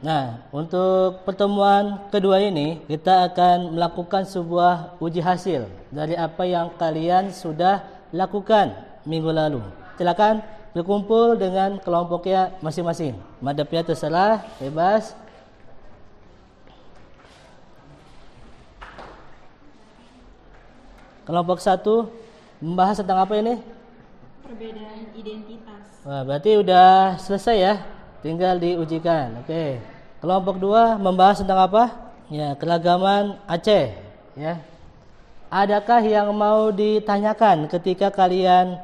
Nah, untuk pertemuan kedua ini kita akan melakukan sebuah uji hasil dari apa yang kalian sudah lakukan minggu lalu. Silakan berkumpul dengan kelompoknya masing-masing. Madhabnya terserah, bebas. Kelompok 1 membahas tentang apa ini? Perbedaan identitas. Wah, berarti udah selesai ya. Tinggal diujikan. Oke. Kelompok 2 membahas tentang apa? Ya, keragaman Aceh, ya. Adakah yang mau ditanyakan ketika kalian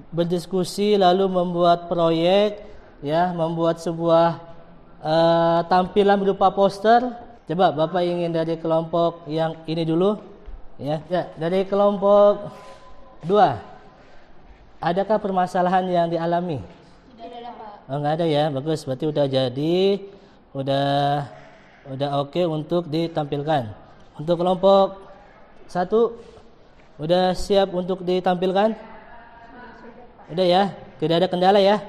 berdiskusi lalu membuat proyek, ya, membuat sebuah tampilan berupa poster? Coba Bapak ingin dari kelompok yang ini dulu, ya. Ya, dari kelompok 2. Adakah permasalahan yang dialami? Tidak ada, Pak. Oh, enggak ada ya. Bagus, berarti udah jadi, udah oke untuk ditampilkan. Untuk kelompok 1 udah siap untuk ditampilkan? Udah ya? Tidak ada kendala ya?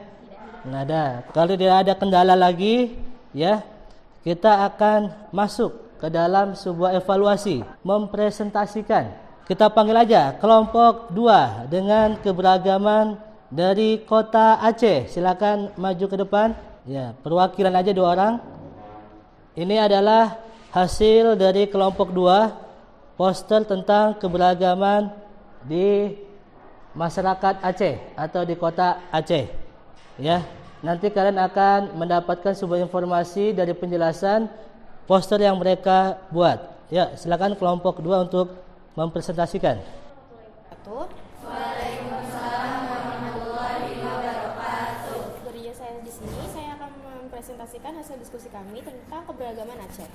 Enggak ada. Kalau tidak ada kendala lagi, ya, kita akan masuk ke dalam sebuah evaluasi, mempresentasikan. Kita panggil aja kelompok 2 dengan keberagaman dari kota Aceh. Silakan maju ke depan. Ya, perwakilan aja 2 orang. Ini adalah hasil dari kelompok 2, poster tentang keberagaman di masyarakat Aceh atau di kota Aceh. Ya, nanti kalian akan mendapatkan sebuah informasi dari penjelasan poster yang mereka buat. Ya, silakan kelompok 2 untuk mempresentasikan. Waalaikumsalam warahmatullahi wabarakatuh. Berdiri saya di sini, saya akan mempresentasikan hasil diskusi kami tentang keberagaman Aceh.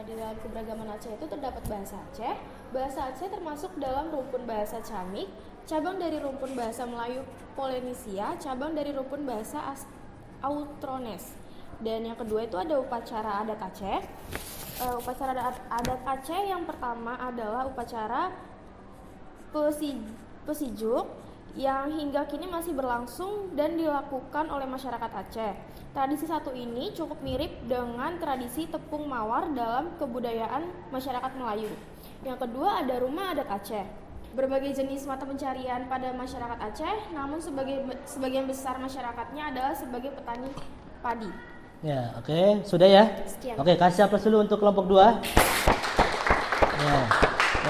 Di dalam keberagaman Aceh itu terdapat bahasa Aceh. Bahasa Aceh termasuk dalam rumpun bahasa Camik, cabang dari rumpun bahasa Melayu Polinisia, cabang dari rumpun bahasa Austrones. Dan yang kedua itu ada upacara adat Aceh. Upacara adat Aceh yang pertama adalah upacara Pesijuk yang hingga kini masih berlangsung dan dilakukan oleh masyarakat Aceh. Tradisi satu ini cukup mirip dengan tradisi tepung mawar dalam kebudayaan masyarakat Melayu. Yang kedua ada rumah adat Aceh. Berbagai jenis mata pencarian pada masyarakat Aceh, namun sebagian besar masyarakatnya adalah sebagai petani padi. Ya, oke. Sudah ya? Sekian. Oke, kasih aplaus dulu untuk kelompok 2. Ya.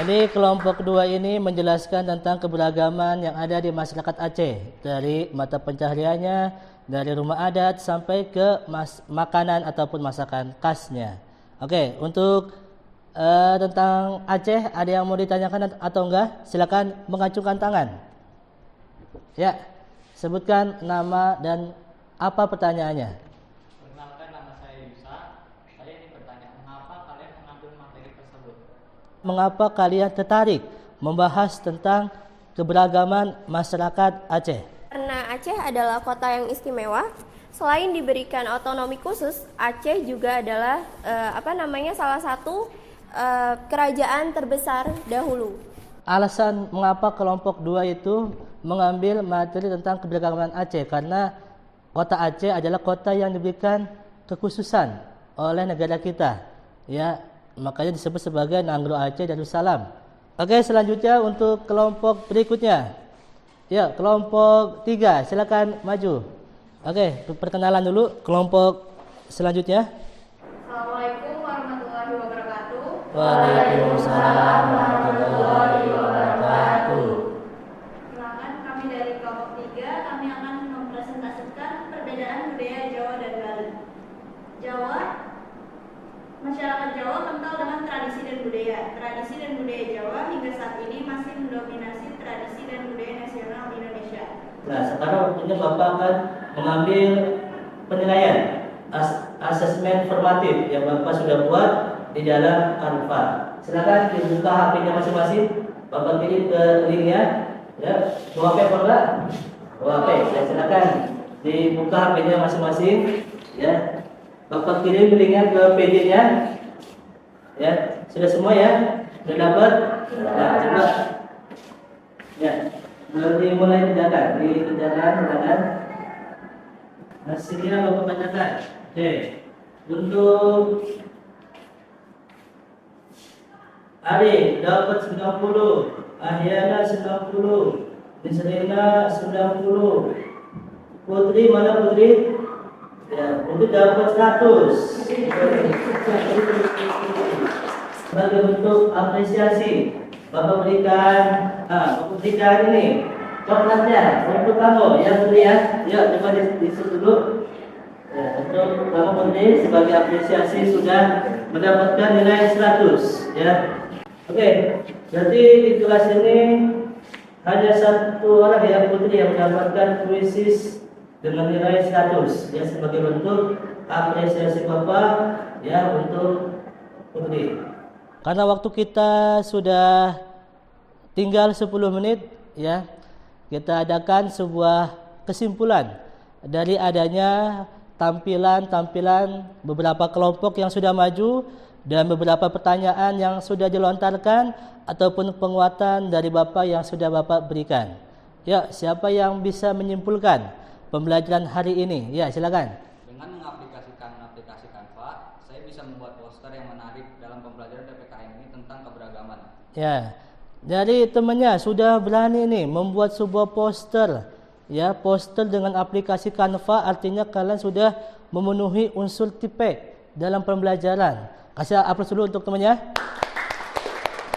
Jadi kelompok 2 ini menjelaskan tentang keberagaman yang ada di masyarakat Aceh, dari mata pencahariannya, dari rumah adat sampai ke makanan ataupun masakan khasnya. Oke, untuk tentang Aceh ada yang mau ditanyakan atau enggak? Silakan mengacungkan tangan. Ya, sebutkan nama dan apa pertanyaannya. Mengapa kalian tertarik membahas tentang keberagaman masyarakat Aceh? Karena Aceh adalah kota yang istimewa. Selain diberikan otonomi khusus, Aceh juga adalah salah satu kerajaan terbesar dahulu. Alasan mengapa kelompok 2 itu mengambil materi tentang keberagaman Aceh, karena kota Aceh adalah kota yang diberikan kekhususan oleh negara kita. Ya, makanya disebut sebagai Nanggro Aceh Darussalam. Oke, selanjutnya untuk kelompok berikutnya. Ya, kelompok 3, silakan maju. Oke, perkenalan dulu kelompok selanjutnya. Assalamualaikum warahmatullahi wabarakatuh. Waalaikumsalam warahmatullahi wabarakatuh. Silakan, kami dari kelompok 3, kami akan mempresentasikan perbedaan budaya Jawa dan Bali. Masyarakat Jawa kental dengan tradisi dan budaya. Tradisi dan budaya Jawa hingga saat ini masih mendominasi tradisi dan budaya nasional Indonesia. Nah, sekarang waktunya Bapak akan mengambil penilaian asesmen formatif yang Bapak sudah buat di dalam Canva. Silakan dibuka HP-nya masing-masing. Bapak kirim ke linknya. Ya, bawa HP Bapak. Bawa HP. Ya, silakan dibuka HP-nya masing-masing. Ya, Bapak kirim linknya ke PD-nya. Ya, sudah semua ya? Sudah dapat? Nah, coba. Ya, dimulai dikerjakan, silakan. Hasilnya Bapak bacakan. Oke. Untuk Ari dapat 90, Ahyana 90, Nisrina 90. Putri mana Putri? Ya, Putri dapat 100. Sebagai bentuk apresiasi, Bapak berikan ini coklatnya untuk kamu ya Putri ya. Ya, coba disuruh dulu. Ya, untuk kamu Putri sebagai apresiasi sudah mendapatkan nilai 100 ya. Oke, jadi di kelas ini hanya satu orang ya Putri yang mendapatkan kuisis dengan nilai 100 ya, sebagai bentuk apresiasi Bapak ya untuk Putri. Karena waktu kita sudah tinggal 10 menit ya, kita adakan sebuah kesimpulan dari adanya tampilan beberapa kelompok yang sudah maju dan beberapa pertanyaan yang sudah dilontarkan ataupun penguatan dari Bapak yang sudah Bapak berikan. Ya, siapa yang bisa menyimpulkan pembelajaran hari ini? Ya, silakan. Dengan mengaplikasikan aplikasi Canva, saya bisa membuat poster yang menarik dalam pembelajaran PPKN ini tentang keberagaman. Ya, jadi temannya sudah berani nih membuat sebuah poster. Ya, poster dengan aplikasi Canva artinya kalian sudah memenuhi unsur TIPEK dalam pembelajaran. Kasih aplaus dulu untuk temannya.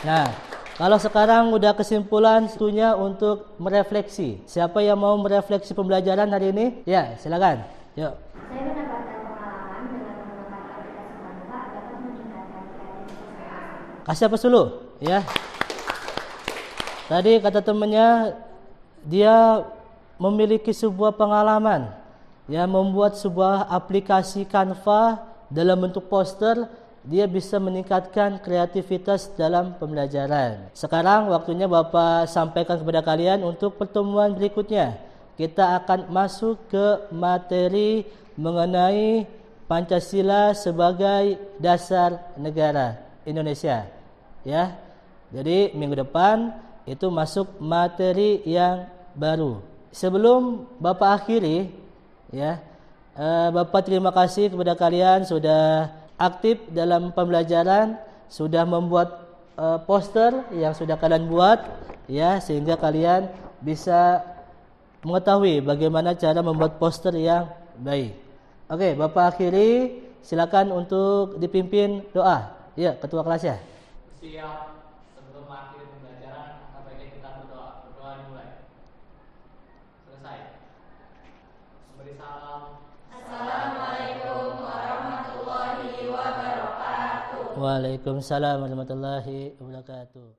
Nah, kalau sekarang udah kesimpulan, waktunya untuk merefleksi. Siapa yang mau merefleksi pembelajaran hari ini? Ya, silakan. Yuk. Saya mendapatkan pengalaman dengan menggunakan aplikasi Canva dapat meningkatkan kreativitas. Kasih aplaus dulu, ya. Tadi kata temannya dia memiliki sebuah pengalaman, ya, membuat sebuah aplikasi Canva dalam bentuk poster. Dia bisa meningkatkan kreativitas dalam pembelajaran. Sekarang waktunya Bapak sampaikan kepada kalian untuk pertemuan berikutnya. Kita akan masuk ke materi mengenai Pancasila sebagai dasar negara Indonesia. Ya. Jadi minggu depan itu masuk materi yang baru. Sebelum Bapak akhiri, ya, Bapak terima kasih kepada kalian sudah aktif dalam pembelajaran, sudah membuat poster yang sudah kalian buat, ya, sehingga kalian bisa mengetahui bagaimana cara membuat poster yang baik. Oke, Bapak akhiri, silakan untuk dipimpin doa. Ya, ketua kelas ya. Siap. Sebelum akhir pembelajaran, baiknya kita berdoa. Berdoa dimulai. Selesai. Beri salam. Waalaikumsalam warahmatullahi wabarakatuh.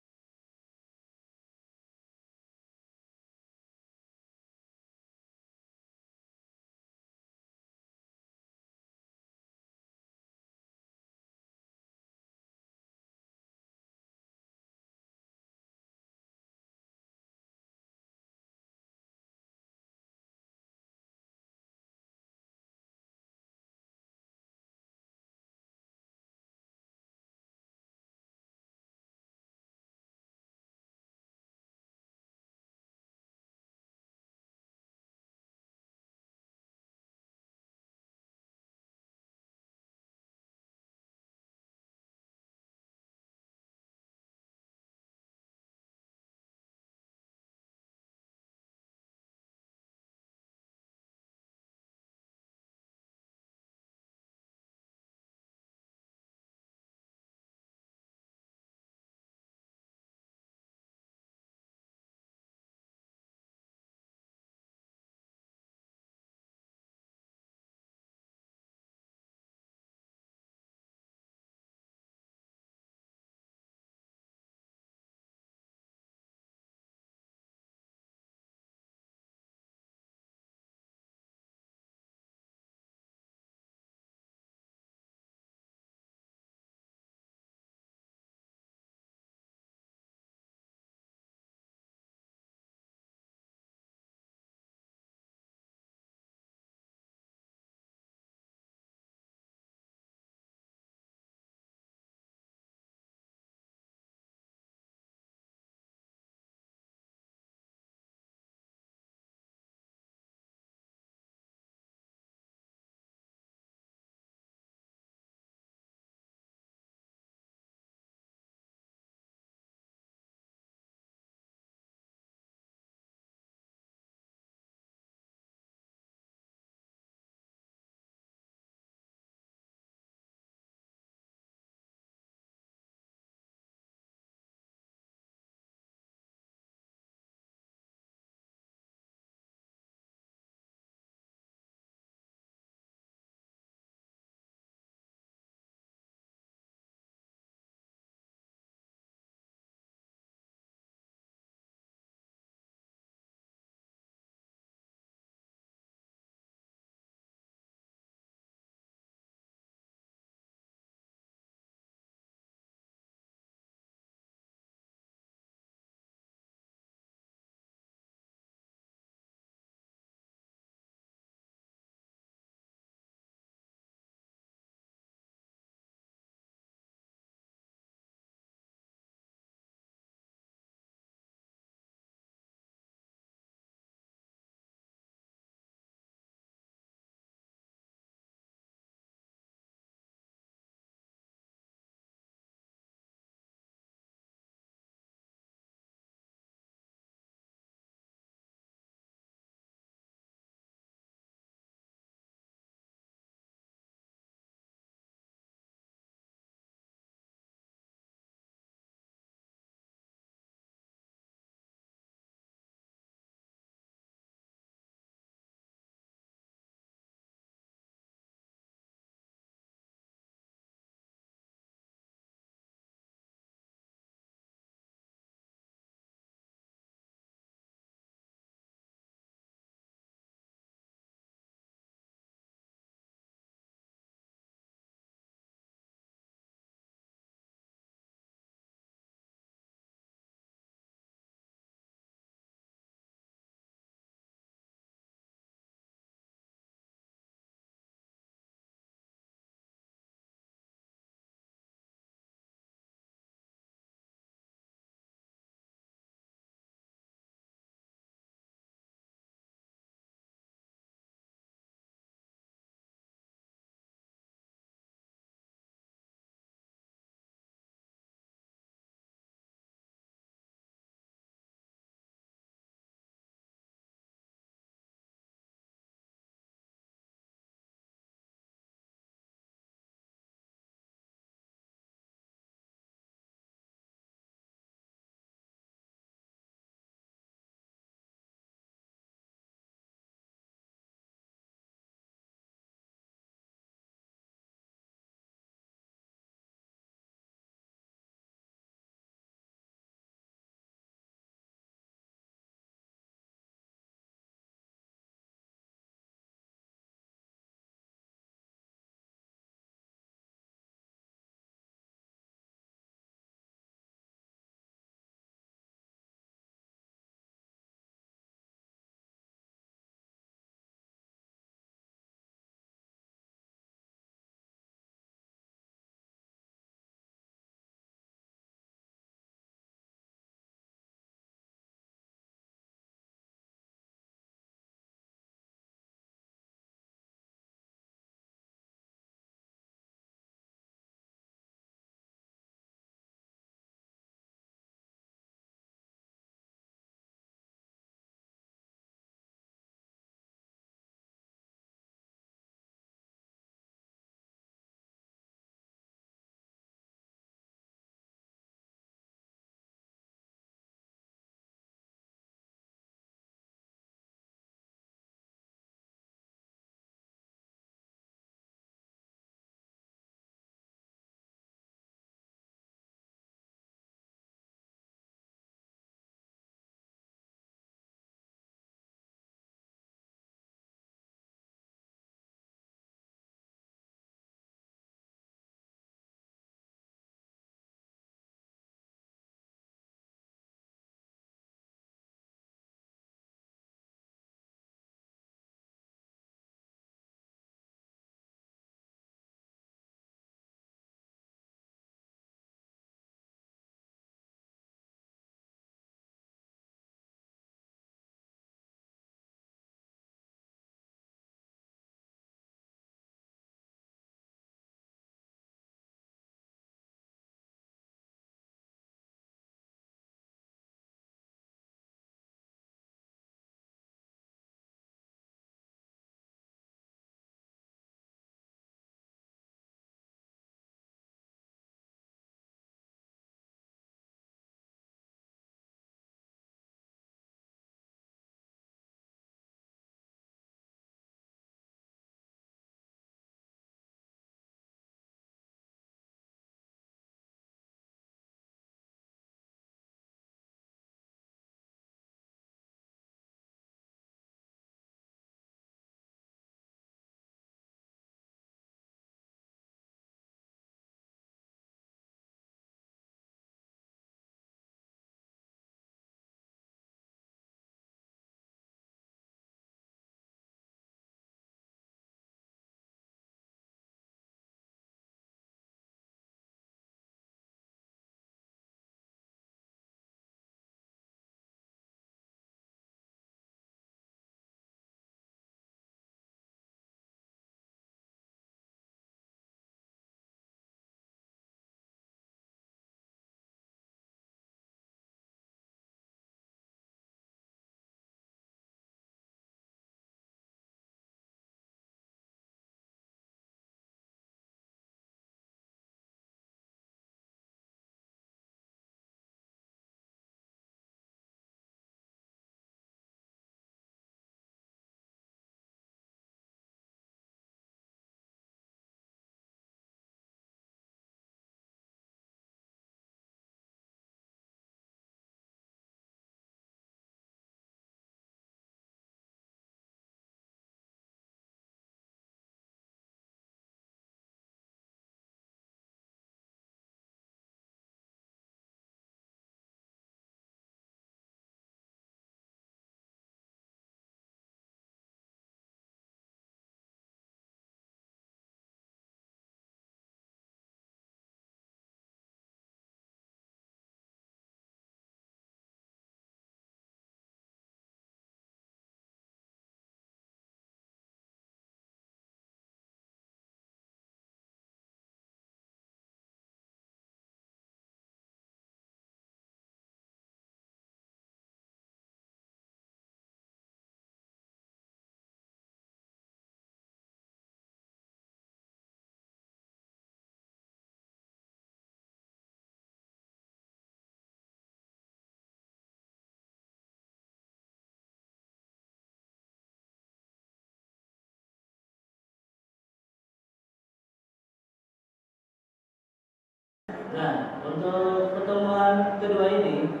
Nah, untuk pertemuan kedua ini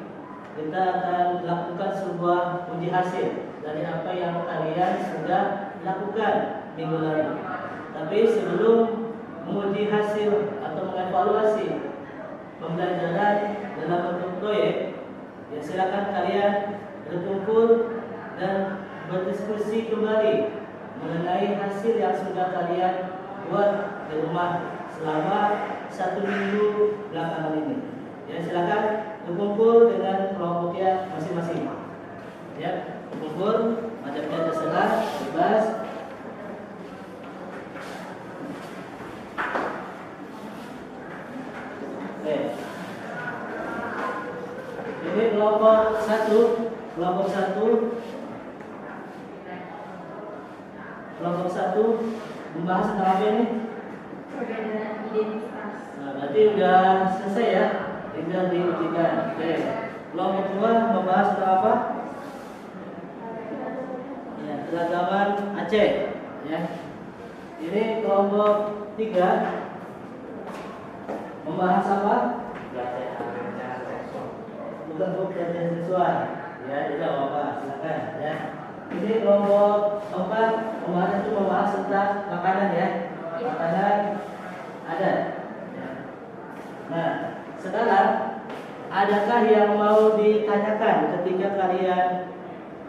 kita akan lakukan sebuah uji hasil dari apa yang kalian sudah lakukan minggu lalu. Tapi sebelum menguji hasil atau mengevaluasi pembelajaran dalam bentuk proyek, ya silakan kalian berkumpul dan berdiskusi kembali mengenai hasil yang sudah kalian buat di rumah selama 1 minggu belakangan ini. Ya, silakan berkumpul dengan kelompoknya masing-masing. Ya, berkumpul, madhabnya terserah, bebas. Oke. Ini kelompok 1, kelompok 1 membahas tentang apa ini? Perbedaan identitas. Nah, berarti udah selesai ya, tinggal diujikan. Oke. Kelompok 2 membahas tentang apa? Ya, keragaman Aceh. Ya. Ini kelompok 3 membahas apa? Bukan pelecehan seksual. Ya, tidak apa-apa, silakan ya. Ini kelompok 4 membahas tentang makanan ya. Makanan ada. Nah, sekarang adakah yang mau ditanyakan ketika kalian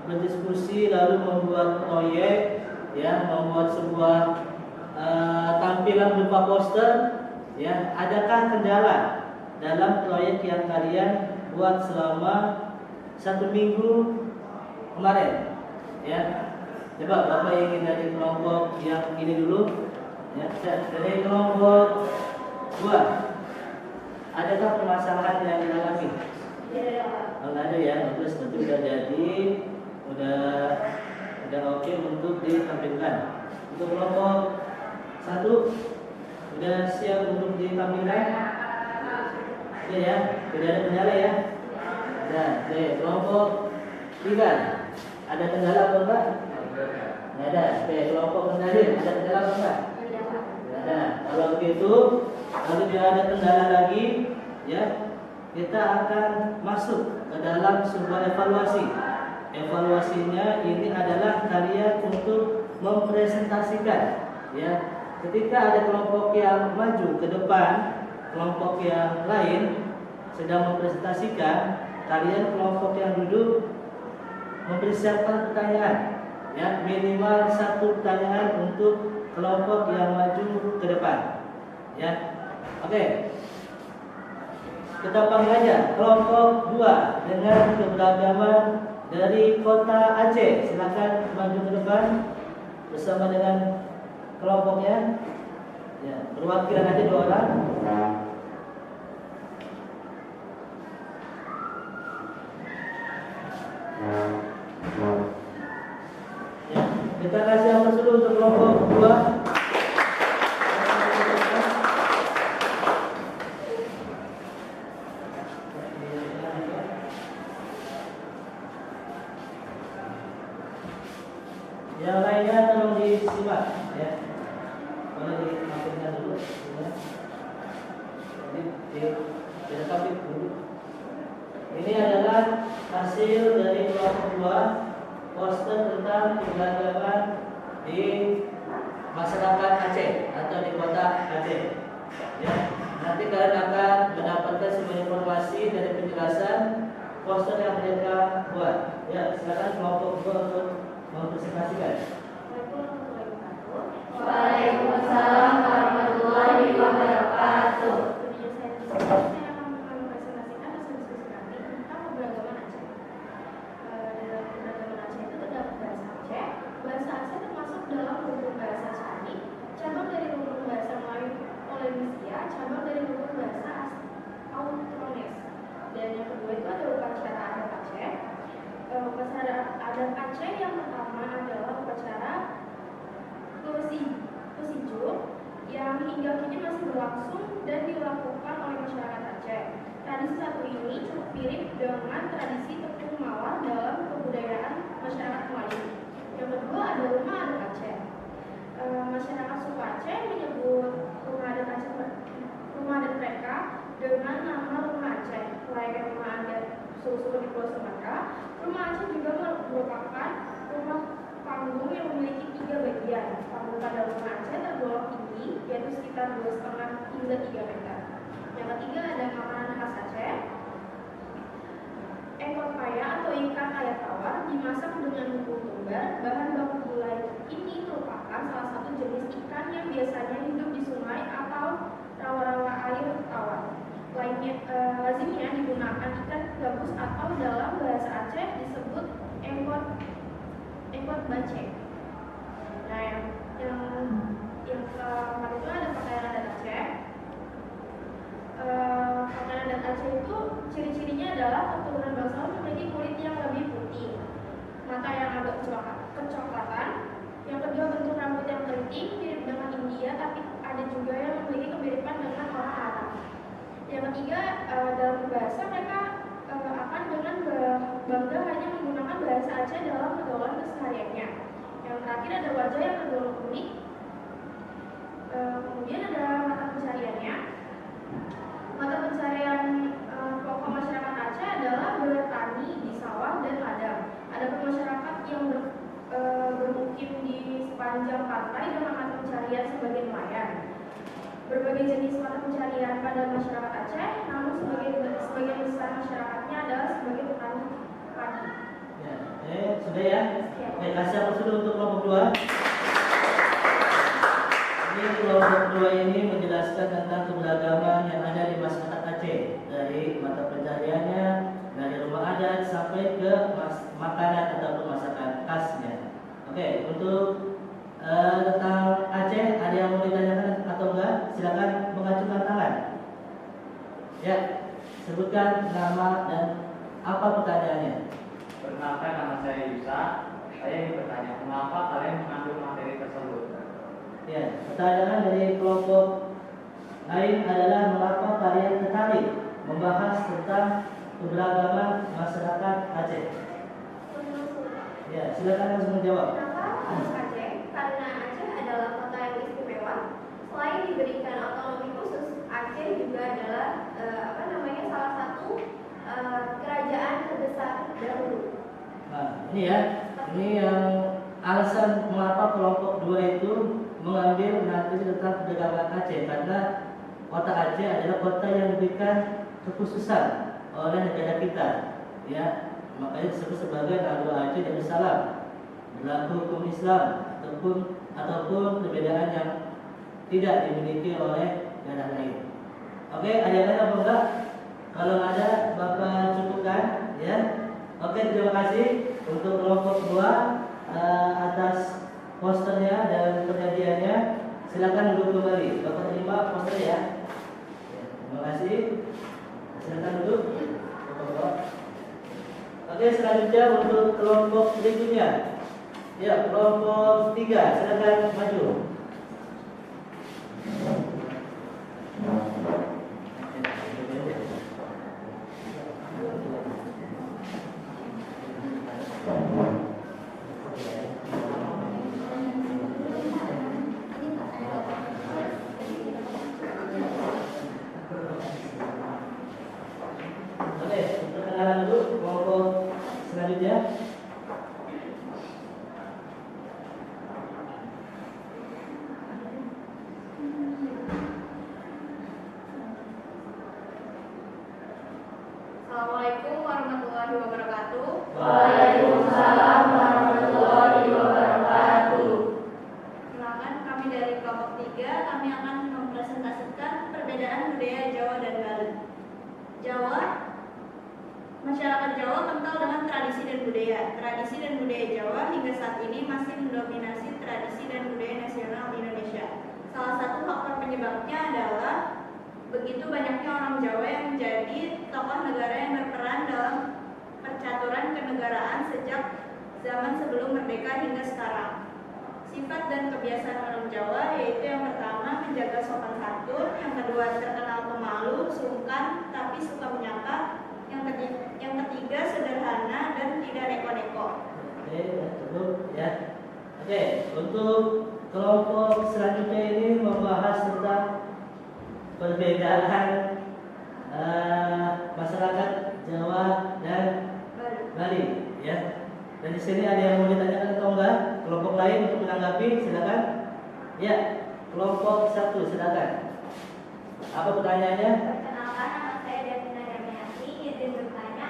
berdiskusi lalu membuat proyek, ya, membuat sebuah tampilan berupa poster, ya? Adakah kendala dalam proyek yang kalian buat selama 1 minggu kemarin? Ya, coba Bapak ingin dari kelompok yang ini dulu. Ya, dari kelompok 2, adakah permasalahan yang dialami? Kalau ada ya, terus nanti udah jadi, udah oke untuk ditampilkan. Untuk kelompok 1 udah siap untuk ditampilkan? Oke ya, tidak ada kendala ya. Nah, oke, kelompok 3 ada kendala apa enggak? Tidak ada. Oke, kelompok kendali ada kendala apa enggak? Nah, kalau begitu, kalau tidak ada kendala lagi, ya, kita akan masuk ke dalam sebuah evaluasi. Evaluasinya ini adalah kalian untuk mempresentasikan, ya. Ketika ada kelompok yang maju ke depan, kelompok yang lain sedang mempresentasikan, kalian kelompok yang duduk mempersiapkan pertanyaan, ya, minimal 1 pertanyaan untuk kelompok yang maju ke depan, ya. Oke. Kita panggil aja kelompok 2 dengan keberagaman dari kota Aceh. Silakan maju ke depan bersama dengan kelompoknya. Ya, perwakilan aja 2 orang. Ya, kita kasih aplaus dulu untuk kelompok 2. Yang lainnya tolong disimak ya. Boleh dimaksudkan dulu ya. Jadi topik dulu. Ini adalah hasil dari kelompok 2 poster tentang keberagaman di masyarakat Aceh atau di kota Aceh. Ya, nanti kalian akan mendapatkan semua informasi dari penjelasan poster yang mereka buat. Ya, silakan kelompok 2 untuk mempresentasikan. Waalaikumsalam warahmatullahi wabarakatuh. Saya akan mempresentasikan hasil diskusi kami tentang keberagaman Aceh. Dalam keberagaman Aceh itu terdapat bahasa Aceh. Bahasa Aceh termasuk dalam rukun bahasa Sani, cabang dari rukun bahasa Melayu Polynesia, cabang dari rukun bahasa Austrones. Dan yang kedua itu ada upacara adat Aceh. Upacara adat Aceh yang pertama adalah upacara Tusijur yang hingga kini masih berlangsung dan dilakukan oleh masyarakat Aceh. Tradisi satu ini cukup mirip dengan tradisi tepung mawar dalam kebudayaan masyarakat Melayu. Yang kedua ada rumah adat Aceh. Masyarakat suku Aceh menyebut rumah adat mereka suku di Pulau Sumatera, rumah Aceh juga merupakan rumah panggung yang memiliki 3 bagian. Panggung pada rumah Aceh tergolong tinggi, yaitu sekitar 2,5 hingga 3 meter. Yang ketiga ada makanan khas Aceh. Ekor paya atau ikan air tawar dimasak dengan bumbu tumbar. Bahan baku gulai ini merupakan salah satu jenis ikan yang biasanya hidup di sungai atau rawa-rawa air tawar. Lazimnya digunakan ikan gabus atau dalam bahasa Aceh disebut engkot baceng. Nah, yang keempat itu ada pakaian adat Aceh. Pakaian adat Aceh itu ciri-cirinya adalah keturunan bangsawan memiliki kulit yang lebih putih, mata yang agak kecoklatan. Yang kedua, bentuk rambut yang keriting mirip dengan India, tapi ada juga yang memiliki kemiripan dengan orang Arab. Yang ketiga, dalam bahasa mereka akan dengan bangga hanya menggunakan bahasa Aceh dalam pergaulan kesehariannya. Yang terakhir ada wajah yang tergolong unik. Kemudian ada mata pencariannya. Mata pencarian pokok masyarakat Aceh adalah bertani di sawah dan ladang. Ada masyarakat yang bermukim di sepanjang pantai dengan mata pencarian sebagai nelayan. Berbagai jenis mata pencarian pada masyarakat Aceh, namun sebagian besar masyarakatnya adalah sebagai petani padi. Ya, sudah ya? Ya. Oke, kasih apa sudah untuk kelompok 2? Ini kelompok 2 ini menjelaskan tentang keberagaman yang ada di masyarakat Aceh, dari mata pencariannya, dari rumah adat sampai ke makanan ataupun masakan khasnya. Oke, untuk tentang Aceh ada yang mau ditanyakan atau enggak? Silakan mengajukan tangan. Ya, sebutkan nama dan apa pertanyaannya. Perkenalkan, nama saya Yusa. Saya ingin bertanya, mengapa kalian mengambil materi tersebut? Ya, pertanyaan dari kelompok lain adalah mengapa kalian tertarik membahas tentang keberagaman masyarakat Aceh? Ya, silakan langsung menjawab. Kenapa harus Aceh? Karena Aceh adalah kota yang istimewa. Selain diberikan otonomi khusus, Aceh juga adalah salah satu kerajaan terbesar dahulu. Nah, ini ya, ini yang alasan mengapa kelompok 2 itu mengambil nanti tentang keberagaman Aceh, karena kota Aceh adalah kota yang diberikan kekhususan oleh negara kita, ya. Makanya disebut sebagai Nadu Aceh Darussalam, berlaku hukum Islam ataupun perbedaan yang tidak dimiliki oleh daerah lain. Oke, ada yang lain apa enggak? Kalau ada, Bapak cukupkan, ya. Oke, terima kasih untuk kelompok 2 atas posternya dan perjanjiannya. Silakan duduk kembali. Bapak terima poster ya. Terima kasih. Silakan duduk. Oke, selanjutnya untuk kelompok berikutnya. Ya, kelompok 3, silakan maju. Oke, perkenalan dulu kelompok selanjutnya. Assalamualaikum warahmatullahi wabarakatuh. Waalaikumsalam warahmatullahi wabarakatuh. Perkenalkan, kami dari kelompok 3, kami akan mempresentasikan perbedaan budaya Jawa dan Bali. Masyarakat Jawa kental dengan tradisi dan budaya. Tradisi dan budaya Jawa hingga saat ini masih mendominasi tradisi dan budaya nasional Indonesia. Salah satu faktor penyebabnya adalah begitu banyaknya orang Jawa yang menjadi tokoh negara yang berperan dalam percaturan kenegaraan sejak zaman sebelum merdeka hingga sekarang. Sifat dan kebiasaan orang Jawa yaitu yang pertama menjaga sopan santun, yang kedua terkenal pemalu, sungkan tapi suka menyapa, yang ketiga sederhana dan tidak neko-neko. Oke, cukup ya. Oke, untuk kelompok selanjutnya ini membahas tentang perbedaan masyarakat Jawa, dan Bali. Ya. Dan di sini ada yang mau ditanyakan atau enggak? Kelompok lain untuk menanggapi, silakan. Ya, kelompok 1 silakan. Apa pertanyaannya? Perkenalkan, nama saya Davina Damiati. Izin bertanya,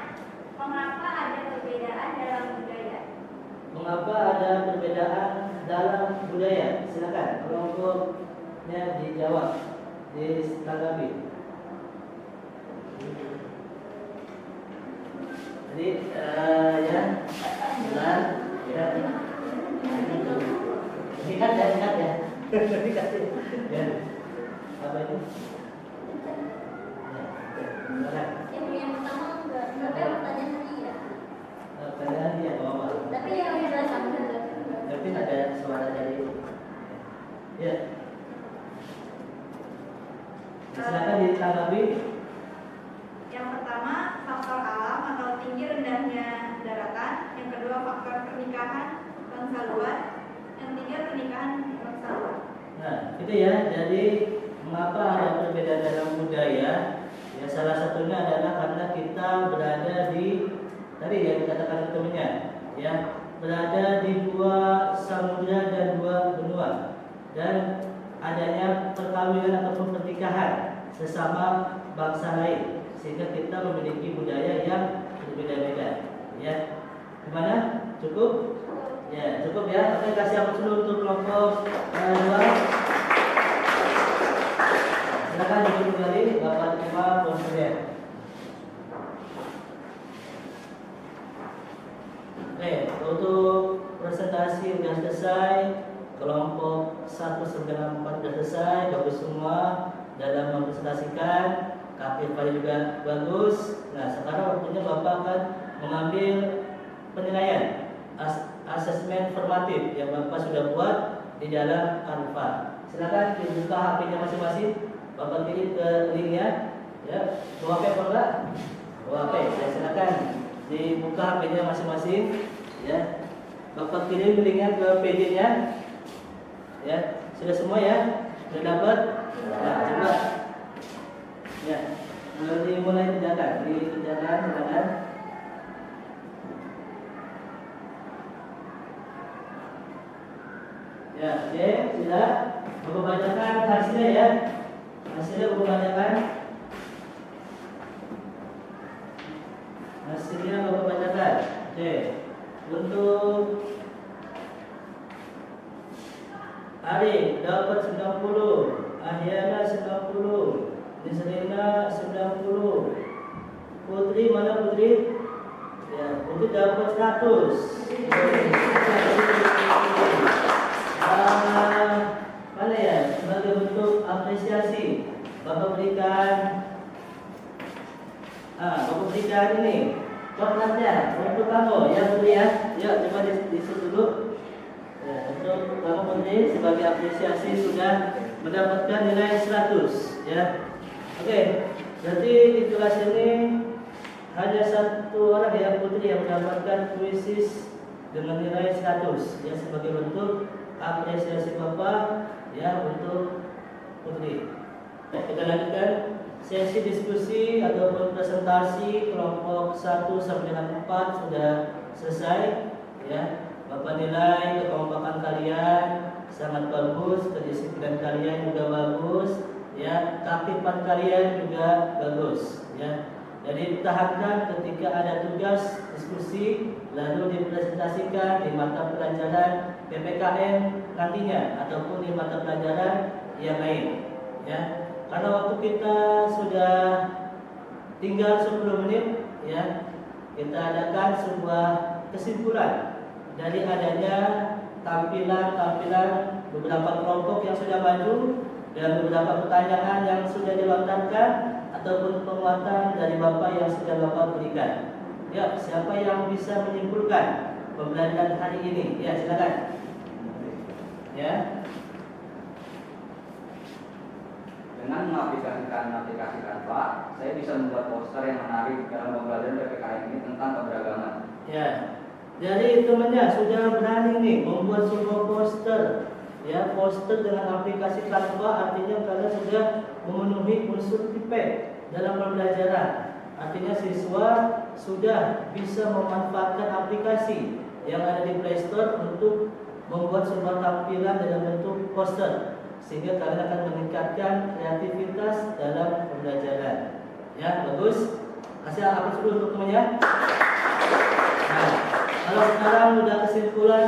mengapa ada perbedaan dalam budaya? Mengapa ada perbedaan dalam budaya? Silakan kelompoknya dijawab, ditanggapi. Jadi ya, benar. Ya. Singkat ya, singkat ya. Singkat ya. Apa itu? Ya. Yang pertama enggak pertanyaan tadi ya. Pertanyaan dia apa? Tapi yang jelas sama. Tapi ada suara dari. Ya. Silakan ditanggapi. Yang pertama, faktor alam atau tinggi rendahnya daratan. Yang kedua, faktor pernikahan bangsa luar. Yang ketiga, pernikahan bangsa luar. Nah, itu ya. Jadi mengapa ada perbedaan dalam budaya? Ya, salah satunya adalah karena kita berada di tadi yang dikatakan temannya, ya, berada di 2 samudra dan 2 benua, dan adanya perkawinan ataupun pernikahan sesama bangsa lain, sehingga kita memiliki budaya yang berbeda-beda. Ya, gimana? Cukup? Ya, cukup ya. Oke, kasih ampun dulu untuk kelompok 2. Silakan duduk kembali, Bapak Ketua Konsulen. Oke, untuk presentasi sudah selesai. Kelompok 1 sampai 4 sudah selesai, bagus semua dalam mempresentasikan. Kapifanya juga bagus. Nah, sekarang waktunya Bapak akan mengambil penilaian asesmen formatif yang Bapak sudah buat di dalam Canva. Silakan dibuka HP-nya masing-masing. Bapak kirim ke linknya. Ya, bawa HP apa enggak? Bawa HP. Ya, silakan dibuka HP-nya masing-masing. Ya, Bapak kirim linknya ke PJ-nya. Ya, sudah semua ya? Sudah dapat? Nah, coba. Ya, dimulai kerjakan. Dikerjakan, silakan. Ya, oke, sudah. Bapak bacakan hasilnya ya. Hasilnya Bapak bacakan. Hasilnya Bapak bacakan. Oke. Untuk Ari dapat 90, Ahyana 90, Nisrina 90. Putri mana Putri? Ya, Putri dapat 100. Mana ya? Sebagai bentuk apresiasi, Bapak berikan ini coklatnya untuk kamu ya Putri ya. Ya, coba disuruh dulu. Ya, untuk kamu Putri sebagai apresiasi sudah mendapatkan nilai 100 ya. Oke, berarti di kelas ini hanya 1 orang ya Putri yang mendapatkan kuisis dengan nilai 100 ya, sebagai bentuk apresiasi Bapak ya untuk Putri. Kita lanjutkan sesi diskusi ataupun presentasi kelompok 1 sampai dengan 4 sudah selesai ya. Bapak nilai kekompakan kalian sangat bagus, kedisiplinan kalian juga bagus ya, keaktifan kalian juga bagus ya. Jadi usahakan ketika ada tugas diskusi lalu dipresentasikan di mata pelajaran PPKN nantinya ataupun di mata pelajaran yang lain ya. Karena waktu kita sudah tinggal 10 menit ya, kita adakan sebuah kesimpulan dari adanya tampilan beberapa kelompok yang sudah maju dan beberapa pertanyaan yang sudah dilontarkan ataupun penguatan dari Bapak yang sudah Bapak berikan. Ya, siapa yang bisa menyimpulkan pembelajaran hari ini? Ya, silakan. Ya. Dengan mengaplikasikan aplikasi Canva, saya bisa membuat poster yang menarik dalam pembelajaran PPKN ini tentang keberagaman. Ya. Jadi temannya sudah berani nih membuat sebuah poster. Ya, poster dengan aplikasi Canva artinya kalian sudah memenuhi unsur tipe dalam pembelajaran. artinya siswa sudah bisa memanfaatkan aplikasi yang ada di Play Store untuk membuat sebuah tampilan dalam bentuk poster, sehingga kalian akan meningkatkan kreativitas dalam pembelajaran. Ya, bagus. Kasih apa dulu untuk temannya? Nah, kalau sekarang sudah kesimpulan,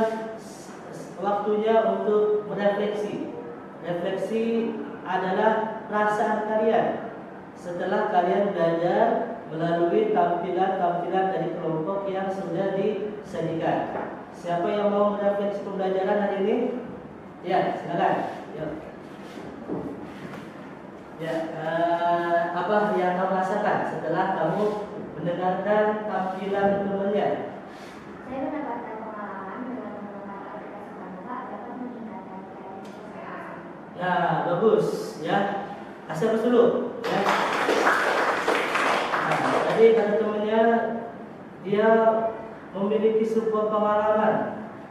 waktunya untuk merefleksi. Refleksi adalah perasaan kalian setelah kalian belajar melalui tampilan-tampilan dari kelompok yang sudah disajikan. Siapa yang mau merefleksi pembelajaran hari ini? Ya, silakan. Yuk. Ya, apa yang kamu rasakan setelah kamu mendengarkan tampilan temannya? Saya mendapatkan pengalaman dengan menggunakan aplikasi Canva dapat meningkatkan kreativitas saya. Nah, bagus ya. Kasih apa dulu? Ya. Nah, tadi kata temannya dia memiliki sebuah pengalaman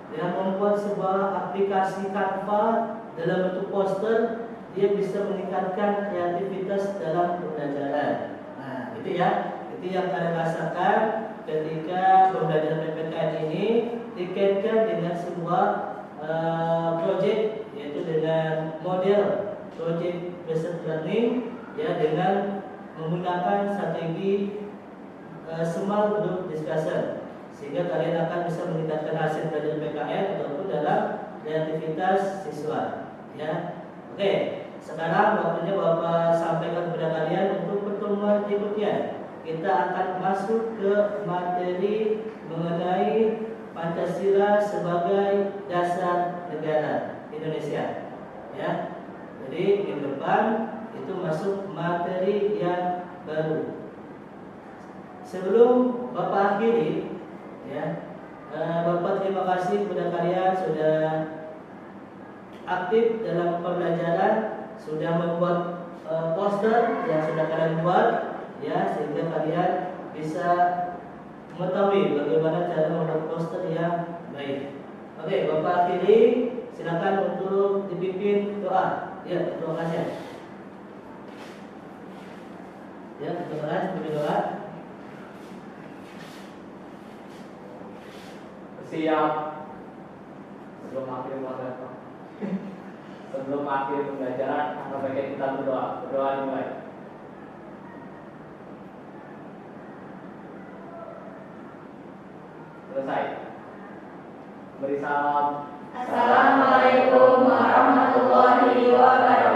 yang membuat sebuah aplikasi Canva dalam bentuk poster. Dia bisa meningkatkan kreativitas dalam pembelajaran. Nah, itu ya, itu yang kalian rasakan ketika pembelajaran PPKN ini dikaitkan dengan sebuah project, yaitu dengan model project based learning, ya, dengan menggunakan strategi small group discussion, sehingga kalian akan bisa meningkatkan hasil pembelajaran PPKN ataupun dalam kreativitas siswa. Ya, oke. Sekarang waktunya Bapak sampaikan kepada kalian untuk pertemuan berikutnya. Kita akan masuk ke materi mengenai Pancasila sebagai dasar negara Indonesia. Ya, jadi minggu depan itu masuk materi yang baru. Sebelum Bapak akhiri, ya, Bapak terima kasih kepada kalian sudah aktif dalam pembelajaran, sudah membuat poster yang sudah kalian buat, ya, sehingga kalian bisa mengetahui bagaimana cara membuat poster yang baik. Oke, Bapak akhiri, silakan untuk dipimpin doa. Ya, terima kasih. Ya, terima kasih, pimpin doa. Siap. Sebelum akhir pelajaran. Sebelum akhir pembelajaran, apa baiknya kita berdoa. Berdoa dimulai. Selesai. Beri salam. Assalamualaikum warahmatullahi wabarakatuh.